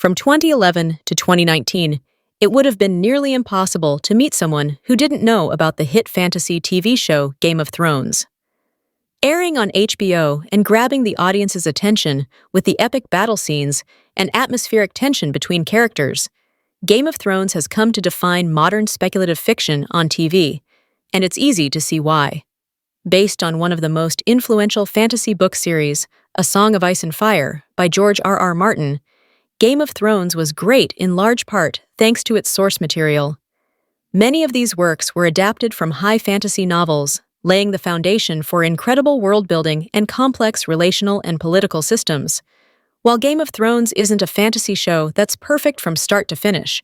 From 2011 to 2019, it would have been nearly impossible to meet someone who didn't know about the hit fantasy TV show Game of Thrones. Airing on HBO and grabbing the audience's attention with the epic battle scenes and atmospheric tension between characters, Game of Thrones has come to define modern speculative fiction on TV, and it's easy to see why. Based on one of the most influential fantasy book series, A Song of Ice and Fire, by George R.R. Martin, Game of Thrones was great in large part thanks to its source material. Many of these works were adapted from high fantasy novels, laying the foundation for incredible world-building and complex relational and political systems. While Game of Thrones isn't a fantasy show that's perfect from start to finish,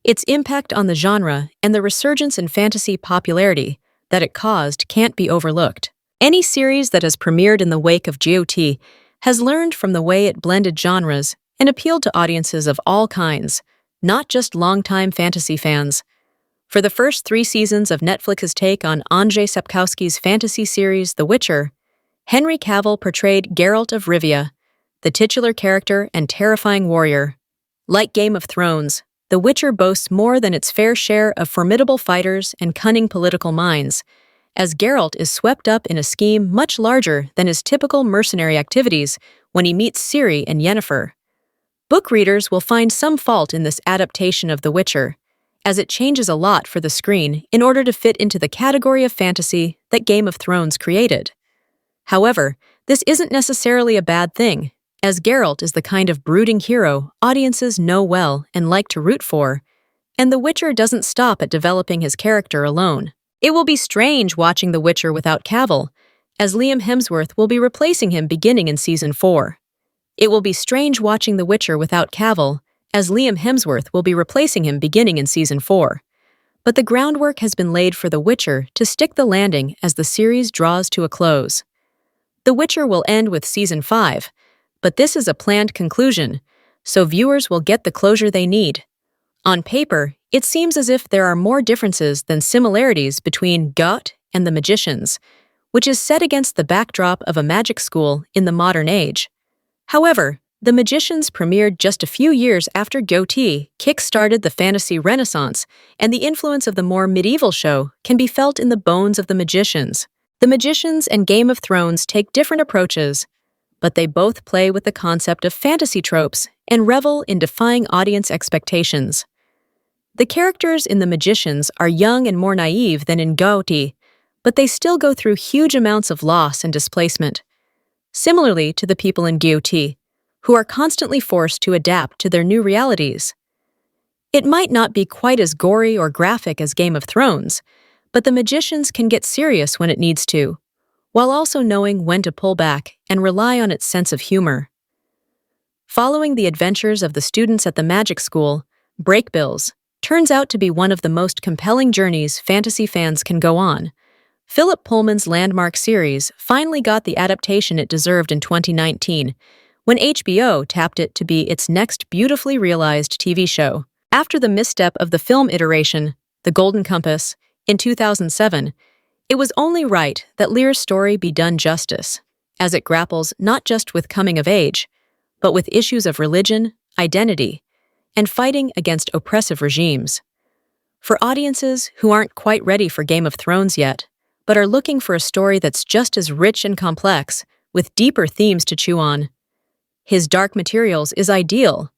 its impact on the genre and the resurgence in fantasy popularity that it caused can't be overlooked. Any series that has premiered in the wake of GOT has learned from the way it blended genres and appealed to audiences of all kinds, not just longtime fantasy fans. For the first 3 seasons of Netflix's take on Andrzej Sapkowski's fantasy series The Witcher, Henry Cavill portrayed Geralt of Rivia, the titular character and terrifying warrior. Like Game of Thrones, The Witcher boasts more than its fair share of formidable fighters and cunning political minds, as Geralt is swept up in a scheme much larger than his typical mercenary activities when he meets Ciri and Yennefer. Book readers will find some fault in this adaptation of The Witcher, as it changes a lot for the screen in order to fit into the category of fantasy that Game of Thrones created. However, this isn't necessarily a bad thing, as Geralt is the kind of brooding hero audiences know well and like to root for, and The Witcher doesn't stop at developing his character alone. It will be strange watching The Witcher without Cavill, as Liam Hemsworth will be replacing him beginning in Season 4. It will be strange watching The Witcher without Cavill, as Liam Hemsworth will be replacing him beginning in Season 4. But the groundwork has been laid for The Witcher to stick the landing as the series draws to a close. The Witcher will end with Season 5, but this is a planned conclusion, so viewers will get the closure they need. On paper, it seems as if there are more differences than similarities between GOT and The Magicians, which is set against the backdrop of a magic school in the modern age. However, The Magicians premiered just a few years after GOT kick-started the fantasy renaissance, and the influence of the more medieval show can be felt in the bones of The Magicians. The Magicians and Game of Thrones take different approaches, but they both play with the concept of fantasy tropes and revel in defying audience expectations. The characters in The Magicians are young and more naive than in GOT, but they still go through huge amounts of loss and displacement. Similarly to the people in GOT, who are constantly forced to adapt to their new realities. It might not be quite as gory or graphic as Game of Thrones, but The Magicians can get serious when it needs to, while also knowing when to pull back and rely on its sense of humor. Following the adventures of the students at the magic school, Breakbills turns out to be one of the most compelling journeys fantasy fans can go on. Philip Pullman's landmark series finally got the adaptation it deserved in 2019, when HBO tapped it to be its next beautifully realized TV show. After the misstep of the film iteration, The Golden Compass, in 2007, it was only right that Lear's story be done justice, as it grapples not just with coming of age, but with issues of religion, identity, and fighting against oppressive regimes. For audiences who aren't quite ready for Game of Thrones yet, but are looking for a story that's just as rich and complex, with deeper themes to chew on, His Dark Materials is ideal.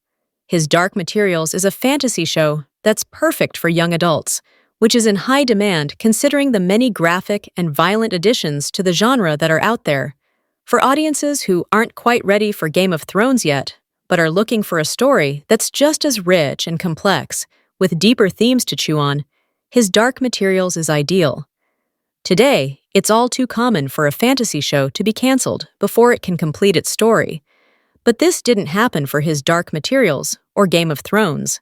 His Dark Materials is a fantasy show that's perfect for young adults, which is in high demand considering the many graphic and violent additions to the genre that are out there. For audiences who aren't quite ready for Game of Thrones yet, but are looking for a story that's just as rich and complex, with deeper themes to chew on, His Dark Materials is ideal. Today, it's all too common for a fantasy show to be canceled before it can complete its story. But this didn't happen for His Dark Materials or Game of Thrones.